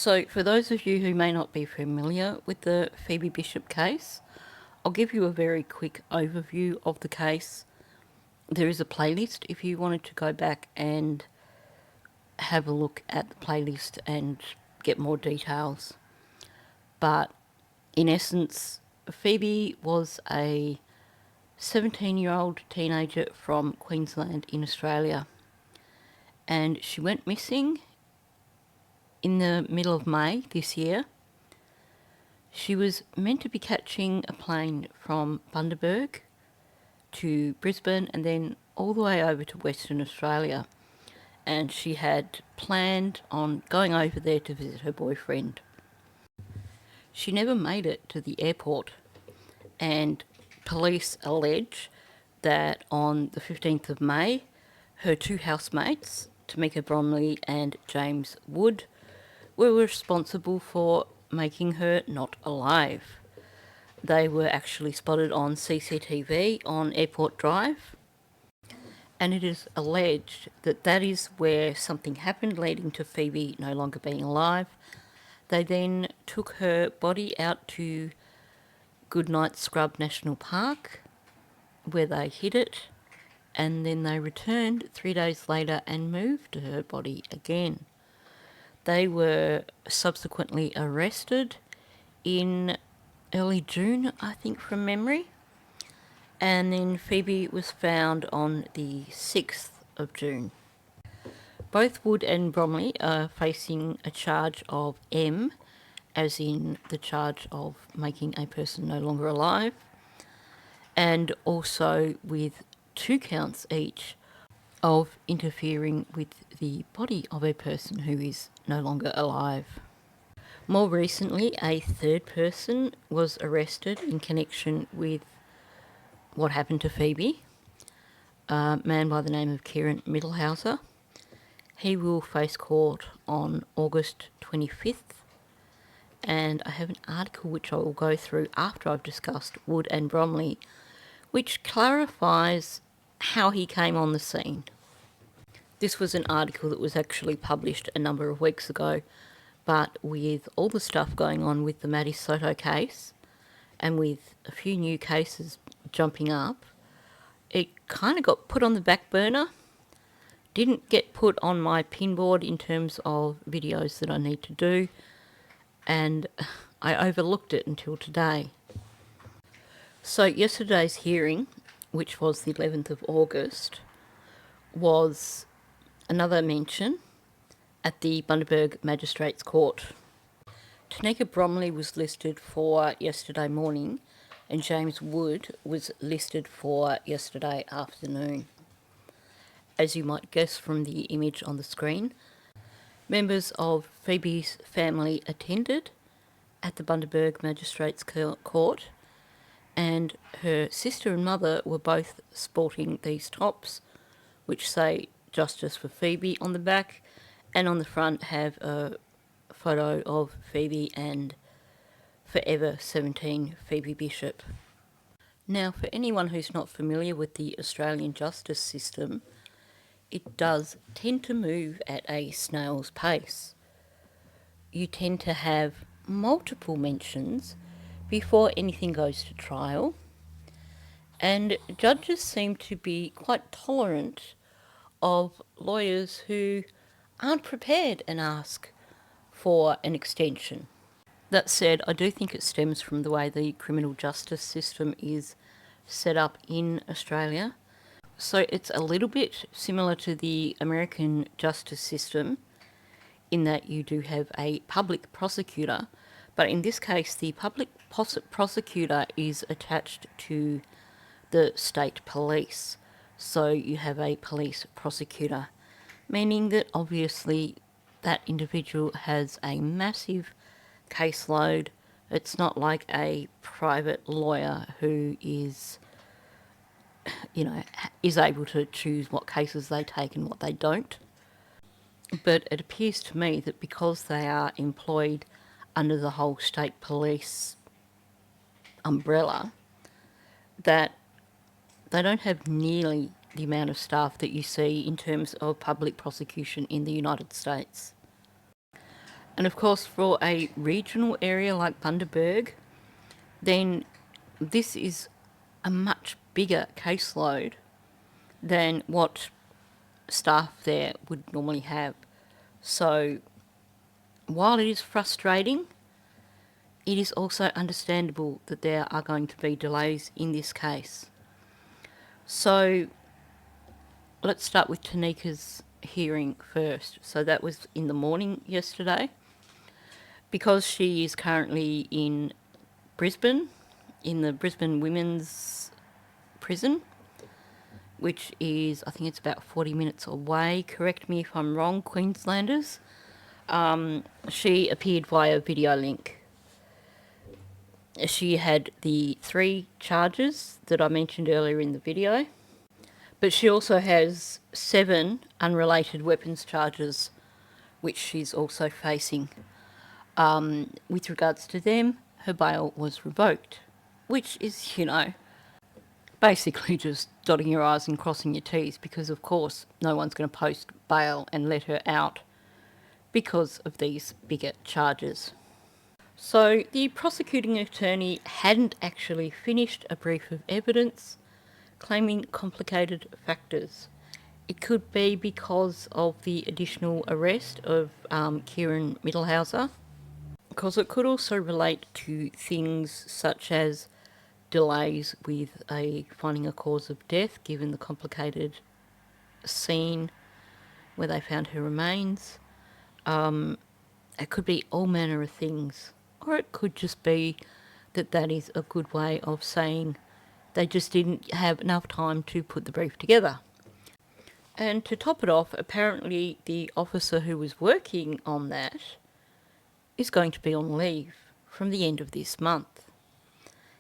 So for those of you who may not be familiar with the Phoebe Bishop case, I'll give you a very quick overview of the case. There is a playlist if you wanted to go back and have a look at the playlist and get more details. But in essence, Phoebe was a 17-year-old teenager from Queensland in Australia, and she went missing in the middle of May this year. She was meant to be catching a plane from Bundaberg to Brisbane and then all the way over to Western Australia, and she had planned on going over there to visit her boyfriend. She never made it to the airport, and police allege that on the 15th of May, her two housemates, Tanika Bromley and James Wood, were responsible for making her not alive. They were actually spotted on CCTV on Airport Drive, and it is alleged that that is where something happened leading to Phoebe no longer being alive. They then took her body out to Goodnight Scrub National Park, where they hid it, and then they returned 3 days later and moved her body again. They were subsequently arrested in early June, I think, from memory, and then Phoebe was found on the 6th of June. Both Wood and Bromley are facing a charge of M, as in the charge of making a person no longer alive, and also with 2 counts each of interfering with the body of a person who is no longer alive. More recently, a third person was arrested in connection with what happened to Phoebe, a man by the name of Kieran Middlehauser. He will face court on August 25th, and I have an article which I will go through after I've discussed Wood and Bromley, which clarifies how he came on the scene. This was an article that was actually published a number of weeks ago, but with all the stuff going on with the Maddie Soto case, and with a few new cases jumping up, it kind of got put on the back burner. Didn't get put on my pinboard in terms of videos that I need to do, and I overlooked it until today. So yesterday's hearing, which was the 11th of August, was another mention at the Bundaberg Magistrates Court. Tanika Bromley was listed for yesterday morning, and James Wood was listed for yesterday afternoon. As you might guess from the image on the screen, members of Phoebe's family attended at the Bundaberg Magistrates Court, and her sister and mother were both sporting these tops, which say Justice for Phoebe on the back, and on the front have a photo of Phoebe and Forever 17 Phoebe Bishop. Now, for anyone who's not familiar with the Australian justice system, it does tend to move at a snail's pace. You tend to have multiple mentions before anything goes to trial, and judges seem to be quite tolerant of lawyers who aren't prepared and ask for an extension. That said, I do think it stems from the way the criminal justice system is set up in Australia. So it's a little bit similar to the American justice system in that you do have a public prosecutor, but in this case the public prosecutor is attached to the state police. So you have a police prosecutor, meaning that obviously that individual has a massive caseload. It's not like a private lawyer who is able to choose what cases they take and what they don't. But it appears to me that because they are employed under the whole state police umbrella, that they don't have nearly the amount of staff that you see in terms of public prosecution in the United States. And of course, for a regional area like Bundaberg, then this is a much bigger caseload than what staff there would normally have. So while it is frustrating, it is also understandable that there are going to be delays in this case. So let's start with Tanika's hearing first. So that was in the morning yesterday. Because she is currently in Brisbane, in the Brisbane Women's Prison, which is, I think it's about 40 minutes away. Correct me if I'm wrong, Queenslanders. She appeared via video link. She had the 3 charges that I mentioned earlier in the video, but she also has 7 unrelated weapons charges, which she's also facing. With regards to them, her bail was revoked, which is, basically just dotting your I's and crossing your T's, because of course no one's going to post bail and let her out because of these bigger charges. So the prosecuting attorney hadn't actually finished a brief of evidence, claiming complicated factors. It could be because of the additional arrest of Kieran Mittelhauser, because it could also relate to things such as delays with finding a cause of death, given the complicated scene where they found her remains. It could be all manner of things, or it could just be that that is a good way of saying they just didn't have enough time to put the brief together. And to top it off, apparently the officer who was working on that is going to be on leave from the end of this month.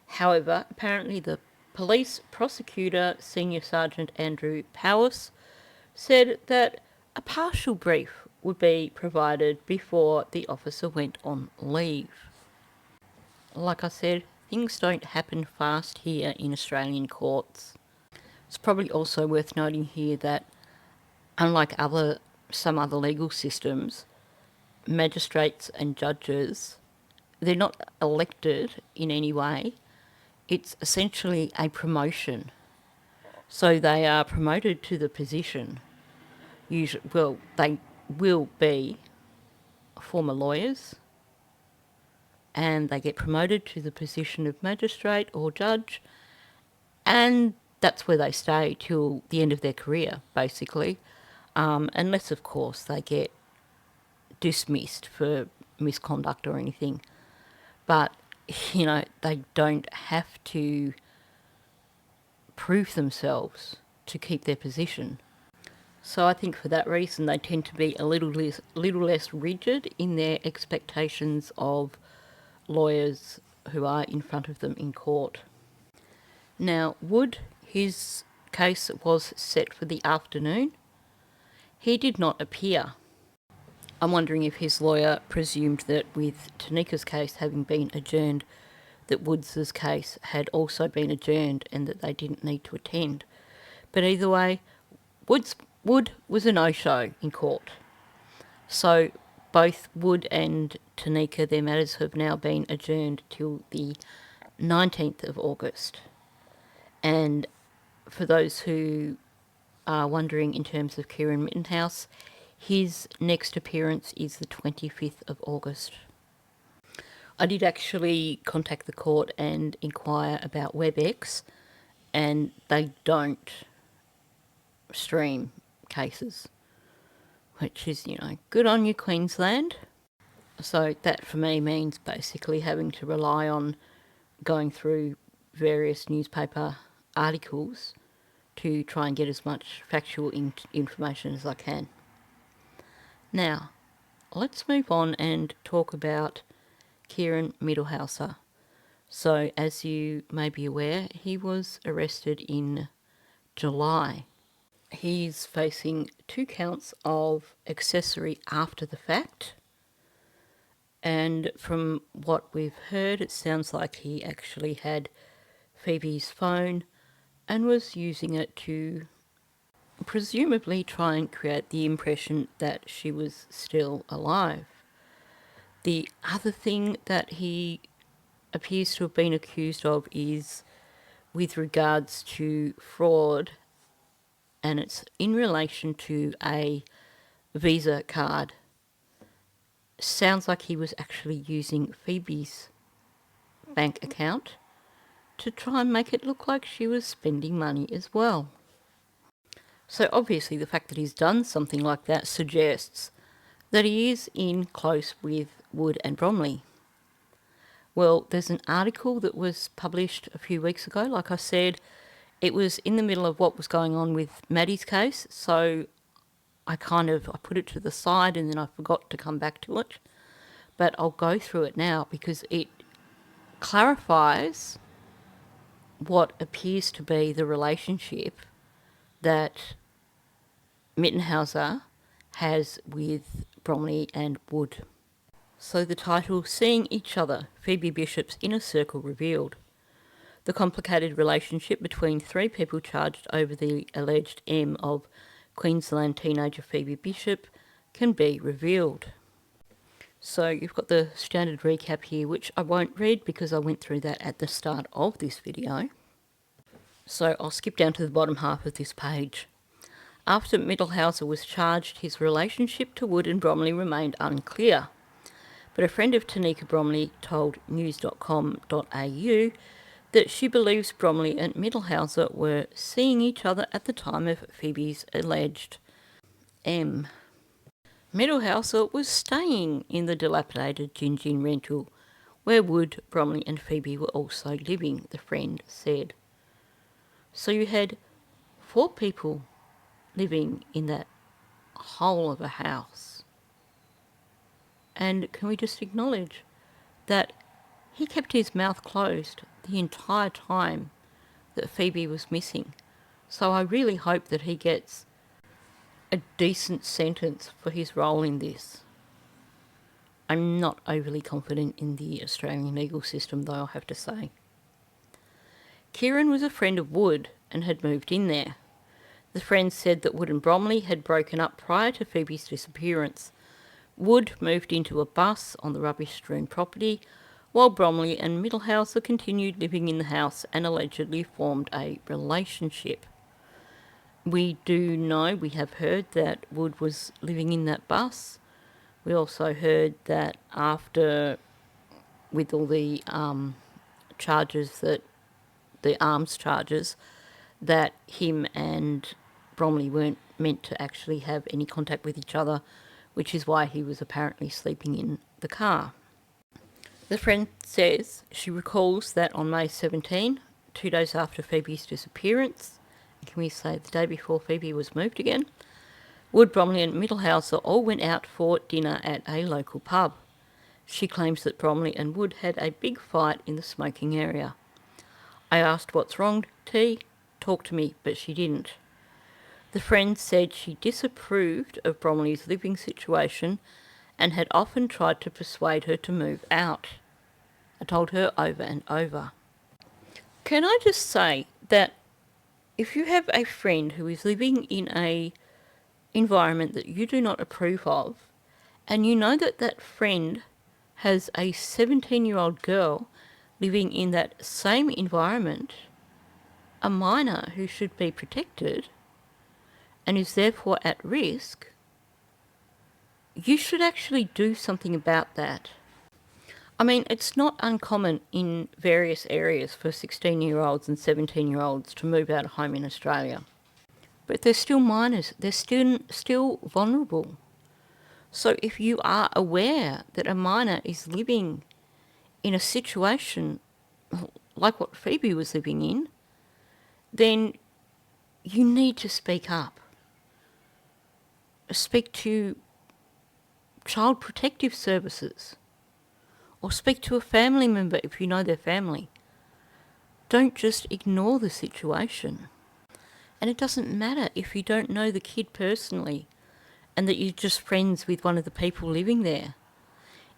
However, apparently the police prosecutor, Senior Sergeant Andrew Powis, said that a partial brief would be provided before the officer went on leave. Like I said, things don't happen fast here in Australian courts. It's probably also worth noting here that, unlike some other legal systems, magistrates and judges, they're not elected in any way. It's essentially a promotion. So they are promoted to the position. They will be former lawyers, and they get promoted to the position of magistrate or judge, and that's where they stay till the end of their career, basically, unless, of course, they get dismissed for misconduct or anything. But, they don't have to prove themselves to keep their position. So I think for that reason they tend to be a little less rigid in their expectations of lawyers who are in front of them in court. Now, Wood, his case was set for the afternoon. He did not appear. I'm wondering if his lawyer presumed that with Tanika's case having been adjourned, that Woods' case had also been adjourned and that they didn't need to attend. But either way, Wood was a no-show in court. So both Wood and Tanika, their matters have now been adjourned till the 19th of August. And for those who are wondering in terms of Kieran Mittenhouse, his next appearance is the 25th of August. I did actually contact the court and inquire about WebEx, and they don't stream cases, which is, good on you, Queensland. So that for me means basically having to rely on going through various newspaper articles to try and get as much factual information as I can. Now, let's move on and talk about Kieran Mittelhauser. So, as you may be aware, he was arrested in July. He's facing 2 counts of accessory after the fact. And from what we've heard, it sounds like he actually had Phoebe's phone and was using it to presumably try and create the impression that she was still alive. The other thing that he appears to have been accused of is with regards to fraud, and it's in relation to a Visa card. Sounds like he was actually using Phoebe's bank account to try and make it look like she was spending money as well. So obviously the fact that he's done something like that suggests that he is in close with Wood and Bromley. Well, there's an article that was published a few weeks ago. Like I said, it was in the middle of what was going on with Maddie's case, so I put it to the side and then I forgot to come back to it. But I'll go through it now because it clarifies what appears to be the relationship that Mittenhauser has with Bromley and Wood. So the title, Seeing Each Other, Phoebe Bishop's Inner Circle Revealed. The complicated relationship between three people charged over the alleged M of Queensland teenager Phoebe Bishop can be revealed. So you've got the standard recap here, which I won't read because I went through that at the start of this video. So I'll skip down to the bottom half of this page. After Mittenhauser was charged, his relationship to Wood and Bromley remained unclear. But a friend of Tanika Bromley told news.com.au that she believes Bromley and Mittenhauser were seeing each other at the time of Phoebe's alleged M. Mittenhauser was staying in the dilapidated Gin rental, where Wood, Bromley and Phoebe were also living, the friend said. So you had 4 people living in that hole of a house. And can we just acknowledge that he kept his mouth closed the entire time that Phoebe was missing. So I really hope that he gets a decent sentence for his role in this. I'm not overly confident in the Australian legal system, though, I'll have to say. Kieran was a friend of Wood and had moved in there. The friend said that Wood and Bromley had broken up prior to Phoebe's disappearance. Wood moved into a bus on the rubbish-strewn property, while Bromley and Mittenhauser continued living in the house and allegedly formed a relationship. We do know, we have heard that Wood was living in that bus. We also heard that after, with all the charges, that the arms charges, that him and Bromley weren't meant to actually have any contact with each other, which is why he was apparently sleeping in the car. The friend says she recalls that on May 17, 2 days after Phoebe's disappearance, can we say the day before Phoebe was moved again, Wood, Bromley and Mittenhauser all went out for dinner at a local pub. She claims that Bromley and Wood had a big fight in the smoking area. I asked, "What's wrong, T? Talk to me," but she didn't. The friend said she disapproved of Bromley's living situation and had often tried to persuade her to move out. I told her over and over. Can I just say that if you have a friend who is living in a environment that you do not approve of, and you know that that friend has a 17-year-old girl living in that same environment, a minor who should be protected and is therefore at risk, you should actually do something about that. I mean, it's not uncommon in various areas for 16-year-olds and 17-year-olds to move out of home in Australia. But they're still minors. They're still vulnerable. So if you are aware that a minor is living in a situation like what Phoebe was living in, then you need to speak up. Speak to Child Protective Services, or speak to a family member if you know their family. Don't just ignore the situation. And it doesn't matter if you don't know the kid personally and that you're just friends with one of the people living there.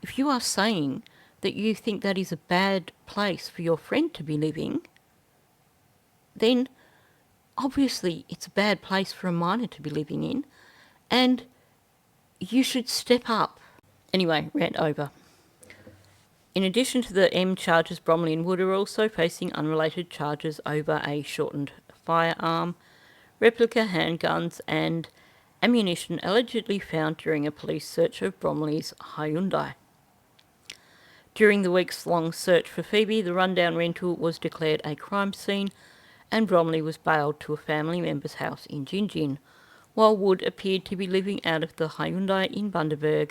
If you are saying that you think that is a bad place for your friend to be living, then obviously it's a bad place for a minor to be living in, and you should step up. Anyway, rant over. In addition to the M charges, Bromley and Wood are also facing unrelated charges over a shortened firearm, replica handguns and ammunition allegedly found during a police search of Bromley's Hyundai. During the weeks-long search for Phoebe, the rundown rental was declared a crime scene and Bromley was bailed to a family member's house in Gingin, while Wood appeared to be living out of the Hyundai in Bundaberg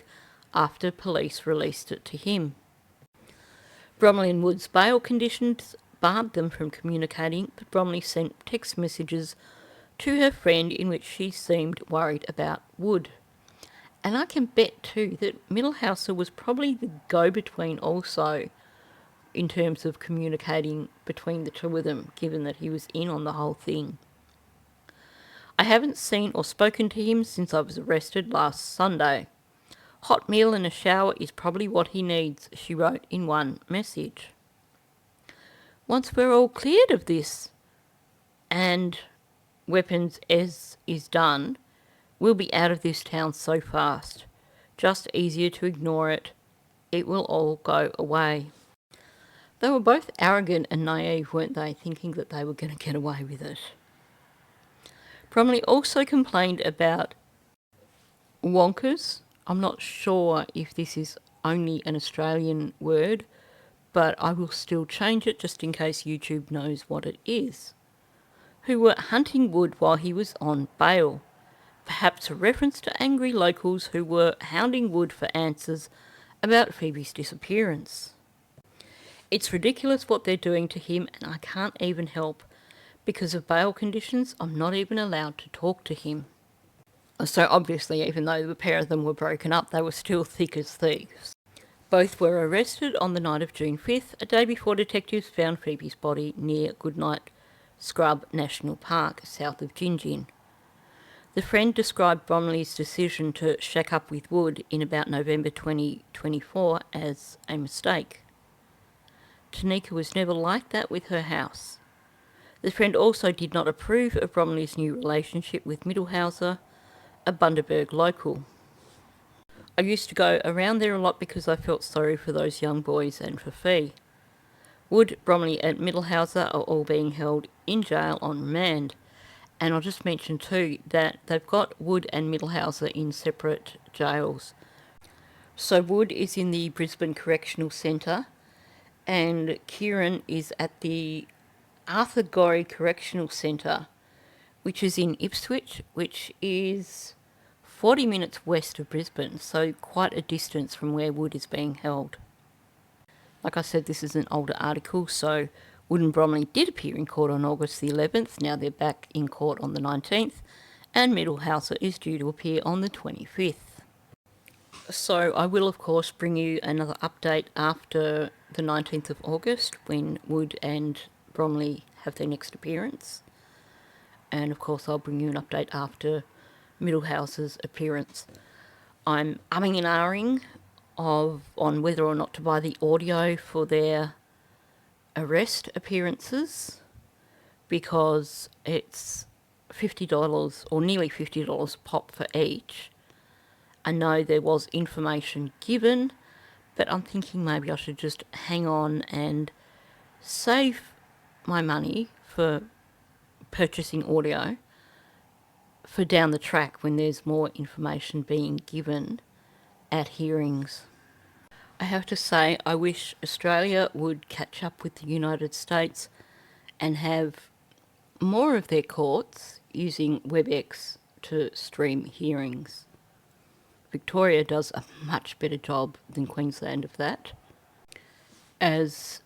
after police released it to him. Bromley and Wood's bail conditions barred them from communicating, but Bromley sent text messages to her friend in which she seemed worried about Wood. And I can bet too that Middlehouser was probably the go-between also in terms of communicating between the two of them, given that he was in on the whole thing. I haven't seen or spoken to him since I was arrested last Sunday. Hot meal and a shower is probably what he needs, she wrote in one message. Once we're all cleared of this and weapons as is done, we'll be out of this town so fast. Just easier to ignore it. It will all go away. They were both arrogant and naive, weren't they, thinking that they were going to get away with it. Bromley also complained about wonkers. I'm not sure if this is only an Australian word, but I will still change it just in case YouTube knows what it is. Who were hunting Wood while he was on bail. Perhaps a reference to angry locals who were hounding Wood for answers about Phoebe's disappearance. It's ridiculous what they're doing to him, and I can't even help. Because of bail conditions, I'm not even allowed to talk to him. So obviously, even though the pair of them were broken up, they were still thick as thieves. Both were arrested on the night of June 5th, a day before detectives found Phoebe's body near Goodnight Scrub National Park, south of Gingin. The friend described Bromley's decision to shack up with Wood in about November 2024 as a mistake. Tanika was never like that with her house. The friend also did not approve of Bromley's new relationship with Middlehouser, a Bundaberg local. I used to go around there a lot because I felt sorry for those young boys and for Fee. Wood, Bromley and Middlehouser are all being held in jail on remand. And I'll just mention too that they've got Wood and Middlehouser in separate jails. So Wood is in the Brisbane Correctional Centre and Kieran is at the Arthur Gorrie Correctional Centre, which is in Ipswich, which is 40 minutes west of Brisbane, so quite a distance from where Wood is being held. Like I said, this is an older article, so Wood and Bromley did appear in court on August the 11th, now they're back in court on the 19th, and Middlehouser is due to appear on the 25th. So I will of course bring you another update after the 19th of August when Wood and Bromley have their next appearance. And of course I'll bring you an update after Middlehouser's appearance. I'm umming and ahhing on whether or not to buy the audio for their arrest appearances because it's $50 or nearly $50 pop for each. I know there was information given, but I'm thinking maybe I should just hang on and save my money for purchasing audio for down the track when there's more information being given at hearings. I have to say, I wish Australia would catch up with the United States and have more of their courts using WebEx to stream hearings. Victoria does a much better job than Queensland of that. As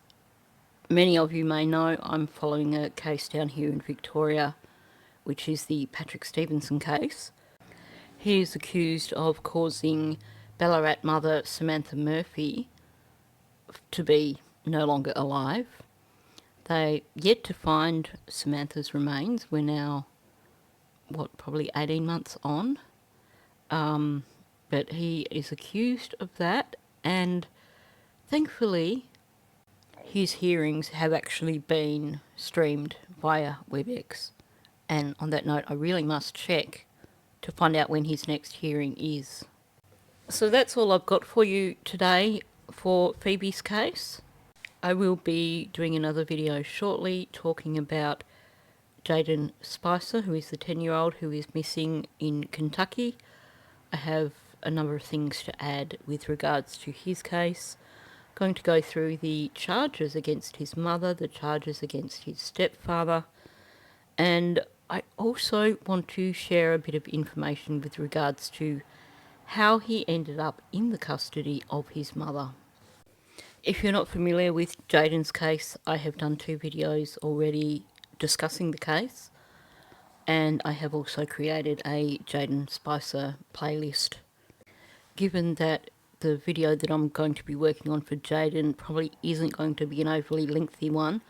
many of you may know, I'm following a case down here in Victoria, which is the Patrick Stevenson case. He is accused of causing Ballarat mother Samantha Murphy to be no longer alive. They yet to find Samantha's remains. We're now, probably 18 months on. But he is accused of that, and thankfully his hearings have actually been streamed via WebEx. And on that note, I really must check to find out when his next hearing is. So that's all I've got for you today for Phoebe's case. I will be doing another video shortly talking about Jaden Spicer, who is the 10-year-old who is missing in Kentucky. I have a number of things to add with regards to his case. Going to go through the charges against his mother, the charges against his stepfather, and I also want to share a bit of information with regards to how he ended up in the custody of his mother. If you're not familiar with Jaden's case, I have done 2 videos already discussing the case, and I have also created a Jaden Spicer playlist. Given that the video that I'm going to be working on for Jaden probably isn't going to be an overly lengthy one,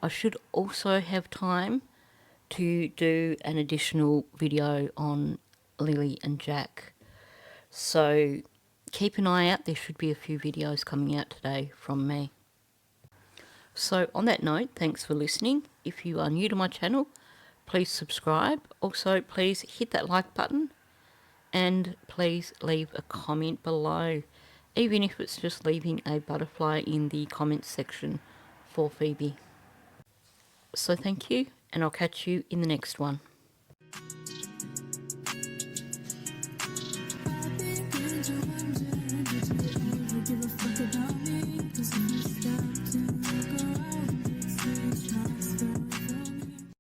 I should also have time to do an additional video on Lily and Jack. So keep an eye out, there should be a few videos coming out today from me. So on that note, thanks for listening. If you are new to my channel, please subscribe. Also, please hit that like button and please leave a comment below, even if it's just leaving a butterfly in the comments section for Phoebe. So thank you, and I'll catch you in the next one. I've been to